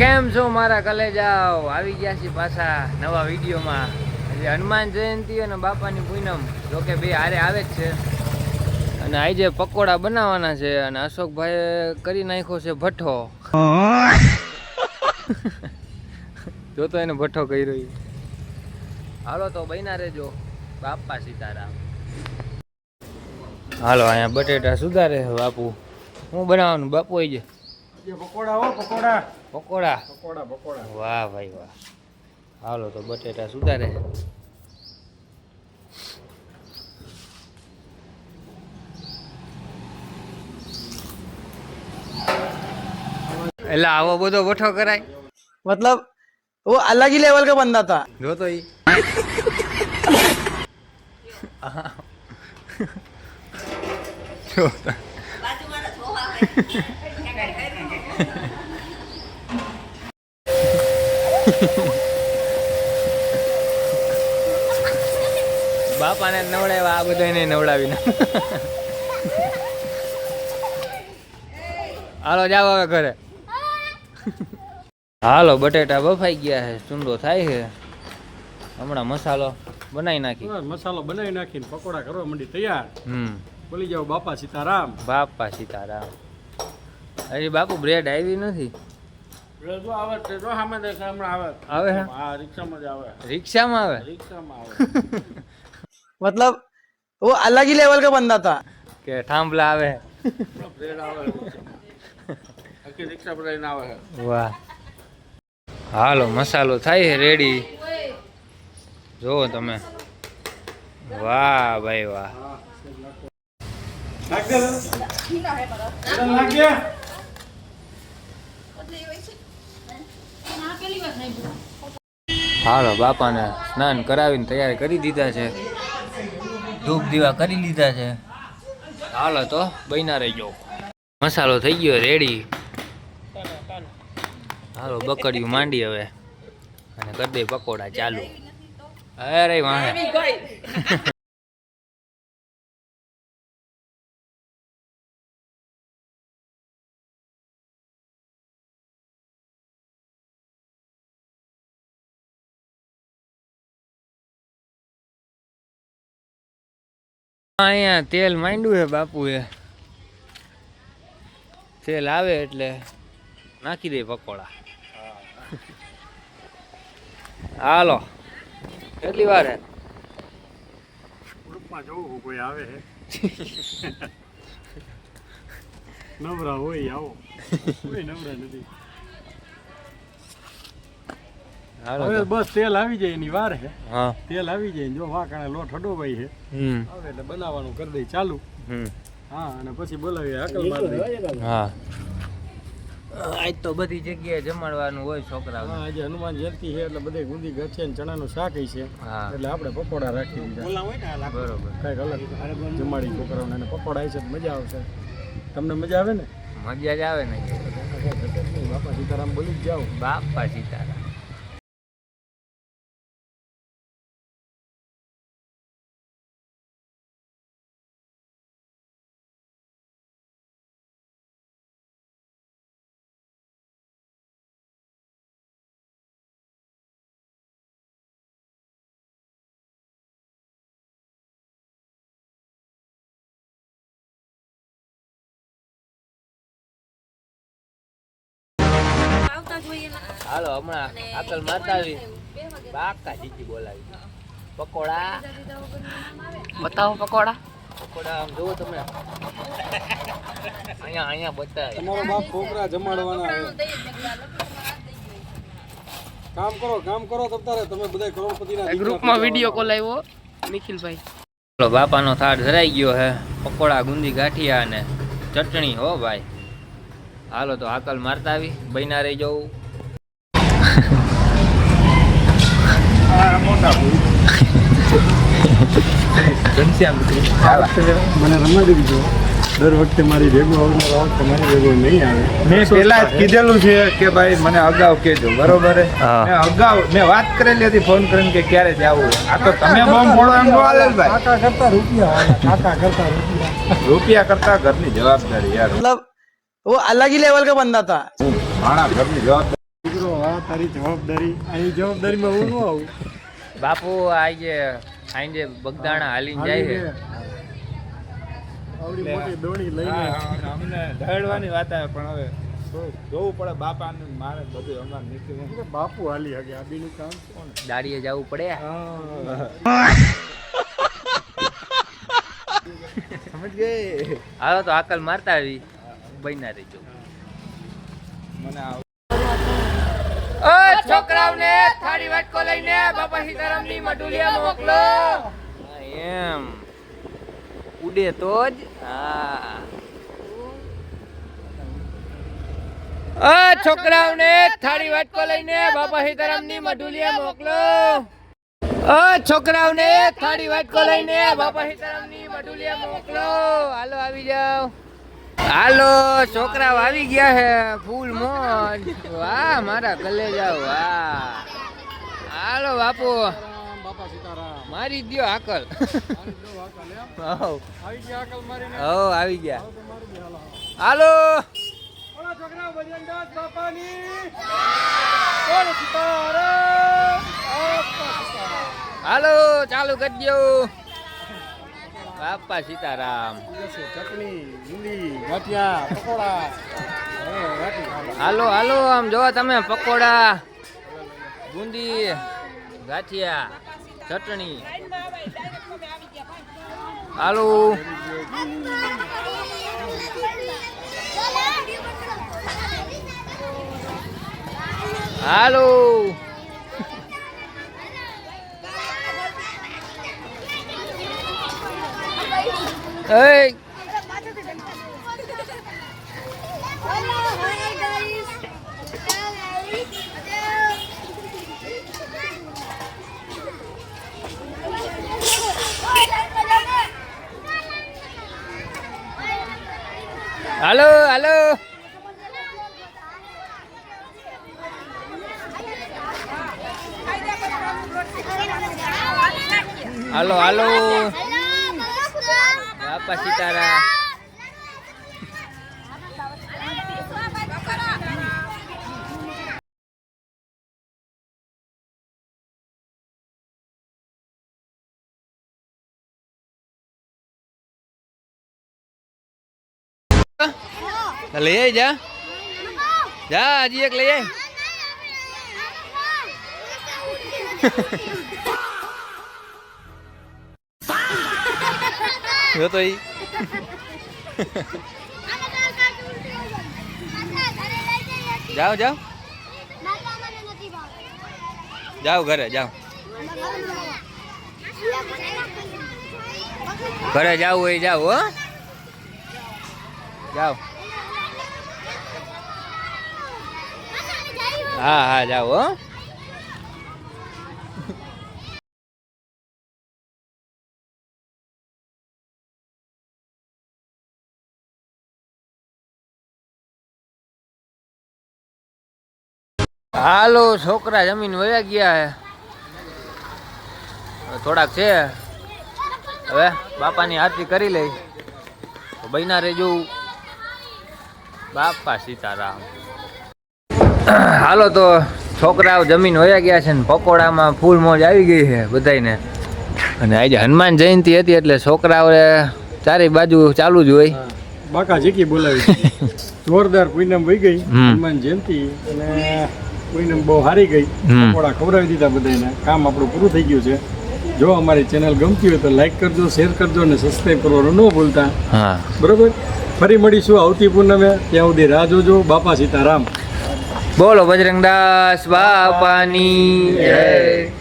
કેમ છો મારા કલેજાઓ? આવી ગયા છે પાછા નવા વિડીયોમાં. આજે હનુમાન જયંતિ અને બાપાની પૂનમ જોકે બે હારે આવે જ છે. અને આજે પકોડા બનાવવાના છે અને અશોકભાઈએ કરી નાખ્યો છે ભઠ્ઠો. જો તો એને ભઠ્ઠો કર્યો. હાલો તો બન્યા રહેજો. બાપા સીતારામ. હાલો અહીંયા બટેટા સુધારે બાપુ. શું બનાવવાનું બાપુ? આવી પકોડા હો પકોડા. પકોડા પકોડા પકોડા. વાહ ભાઈ વાહ. હાલો તો બટેટા સુધારે. એટલે આવો બધો વઠો કરાય? मतलब वो अलग ही लेवल का बंदा था। જો તો ઈ બાપાને નવડાવ્યા, આ બધાને નવડાવીને. હાલો જાવ હવે ઘરે. હાલો બટેટા બફાઈ ગયા છે, ચૂંદો થાય છે. હમણાં મસાલો બનાવી નાખી. મસાલો બનાવી નાખીને પકોડા કરવા માંડી તૈયાર. બોલી જાવ બાપા સીતારામ. બાપા સીતારામ. હજી બાપુ બ્રેડ આવી નથી. જો આવે છે, જો સામે દેખે હમણાં આવે. આવે હે? હા, રિક્ષામાં જ આવે. રિક્ષામાં આવે? રિક્ષામાં આવે. मतलब वो अलग ही लेवल का बंदा था। કે થાંભલા આવે? બ્રેડ આવે. આખી રિક્ષા પર લઈને આવે. વાહ. હાલો મસાલો થાય છે રેડી. જોવો તમે. વાહ ભાઈ વાહ. નાખ દે. નાખ દે. હાલો બાપાને સ્નાન કરાવીને તૈયાર કરી દીધા છે. ધૂપ દીવા કરી લીધા છે. હાલો તો બન્યા રહેજો. મસાલો થઈ ગયો રેડી. હાલો બકડિયું માંડી હવે અને કરી દે પકોડા ચાલુ. અરે વાહ. અહીંયા તેલ માંડ્યું છે બાપુએ. તેલ આવે એટલે નાખી દે પકોડા. હાલો કેટલી વાર હે? ગ્રુપમાં જોવું કોઈ આવે છે. નવરા હોય આવો. કોઈ નવરા નથી. હાલો હવે તો. બસ તેલ આવી જાય એની વાર છે. હા. તેલ આવી જાય જો વાંકાણે લોટ હડો ભાઈ છે. આવે એટલે બનાવવાનું કરી દઈ ચાલુ. હા, અને પછી બોલાવીએ હાકલ માર દઈ. હા. આજ તો બધી જગ્યાએ જમાડવાનું હોય છોકરા. હા, આજે હનુમાન જયંતિ છે એટલે બધે ગુંદી ગઠિયા ને ચણાનું શાક છે. હા. એટલે આપણે પકોડા રાખી દીધા. બરોબર. કઈક અલગ જમાડી છોકરાઓને અને પકોડા છે તો મજા આવશે. તમને મજા આવે ને? મજા જ આવે ને. બાપા સીતારામ બોલી જ જાઓ. બાપા સીતારામ. હાલો હમણાં આકલ મારતા આવી. બાકા જીજી બોલાવી. પકોડા બતાવો. પકોડા પકોડા આમ જોવો તમે. અહીંયા બતાવે. તમારો બાપ છોકરા જમાડવાના છે. કામ કરો તમ તારે તમે બધા કરોડપતિના ग्रुप में वीडियो कॉल આવ્યો નિખિલભાઈ. ચલો બાપાનો થાળ ધરાઈ ગયો હે. પકોડા ગુંદી ગાંઠિયા અને ચટણી હો ભાઈ. હાલો તો આકલ મારતા આવી. બન્યા રહી જવું. મને રમાડી દીધો. દર વખતે મારી ભેગો આવનારો તમારી ભેગો નહીં આવે. મેં પેલા જ કીધેલું છે કે ભાઈ મને અગાઉ કહેજો, બરોબર હે? હા. મેં અગાઉ વાત કરેલી હતી ફોન કરીને કે ક્યારે જવું. આ તો તમે બોમ્બ ફોડો એમ નો હાલે ભાઈ. કાકા કરતા રૂપિયા રૂપિયા કરતા ઘરની જવાબદારી યાર. मतलब वो अलग ही लेवल का बंदा था। ભાણા ઘરની જવાબદારી તારી જવાબદારી અહીં જવાબદારીમાં હું ન આવું બાપુ આજે બગદાણા હાલીને જાય છે. આવડી મોટી દોણી લઈને અમને ઢળવાની વાત આવે પણ હવે જોવું પડે બાપાને મારે બધું અમારે નીકળી બાપુ હાલી હગે આ બીનું કામ કોણ દાડીએ જવું પડે. સમજ ગઈ હાલો તો આકલ મારતા આવી બન્યા રહેજો. મને છોકરાઓને થાળી વાટકો લઈને બાપા સીતારામની મઢુલિયા મોકલો. એમ ઉડે તો જ. હા છોકરાઓને થાળી વાટકો લઈને બાપા સીતારામની મઢુલિયા મોકલો. છોકરાઓને થાળી વાટકો લઈને બાપા સીતારામની મઢુલિયા મોકલો. હાલો આવી જાઓ. હાલો છોકરાઓ આવી ગયા છે ફૂલ મોજ. વાહ મારા કલેજા વાહ. હાલો બાપુ બાપા સીતારામ મારી દ્યો આકલ. આવી ગયા આકલ મારીને આવી ગયા. હાલો ઓલા છોકરા બજરંગદાસ બાપાની બોલ સીતારામ બાપા સીતારામ હાલો ચાલુ કરી દો. બાપા સીતારામ. ચટણી બુંદી ગાંઠિયા પકોડા હાલો હાલો આમ જો તમે પકોડા બુંદી ગાંઠિયા ચટણી. હાલો હાલો Hey. Halo, halo. Halo, halo. Bapak Sitaram. લઈ આય જા જા હજી એક લઈ આય. જો તો ઈ જાઓ જાઓ જાઓ ઘરે જાઓ ઘરે જાવ હોય જાઓ હો જાઓ. હા હા જાઓ હો. હાલો છોકરા જમીન વયા ગયા હે થોડાક છે હવે બાપાની આરતી કરી લઈ તો બૈના રેજો. બાપા સીતારામ. હાલો તો છોકરાઓ જમીન વયા ગયા છે ને પકોડામાં ફૂલ મોજ આવી ગઈ છે બધાને. અને આજે હનુમાન જયંતિ હતી એટલે છોકરાઓએ ચારે બાજુ ચાલુ જ હોય. બાકા જીકી બોલાવી જોરદાર પૂનમ વહી ગઈ હનુમાન જયંતિ અને પૂનમ બહુ હારી ગઈ. પકોડા ખવડાવી દીધા બધાને. કામ આપણું પૂરું થઈ ગયું છે. જો અમારી ચેનલ ગમતી હોય તો લાઈક કરજો, શેર કરજો અને સબસ્ક્રાઈબ કરવાનું ન ભૂલતા. હા બરોબર. ફરી મળીશું આવતી પૂનમે. ત્યાં સુધી રાહ જોજો. બાપા સીતારામ. બોલો બજરંગદાસ બાપાની જય.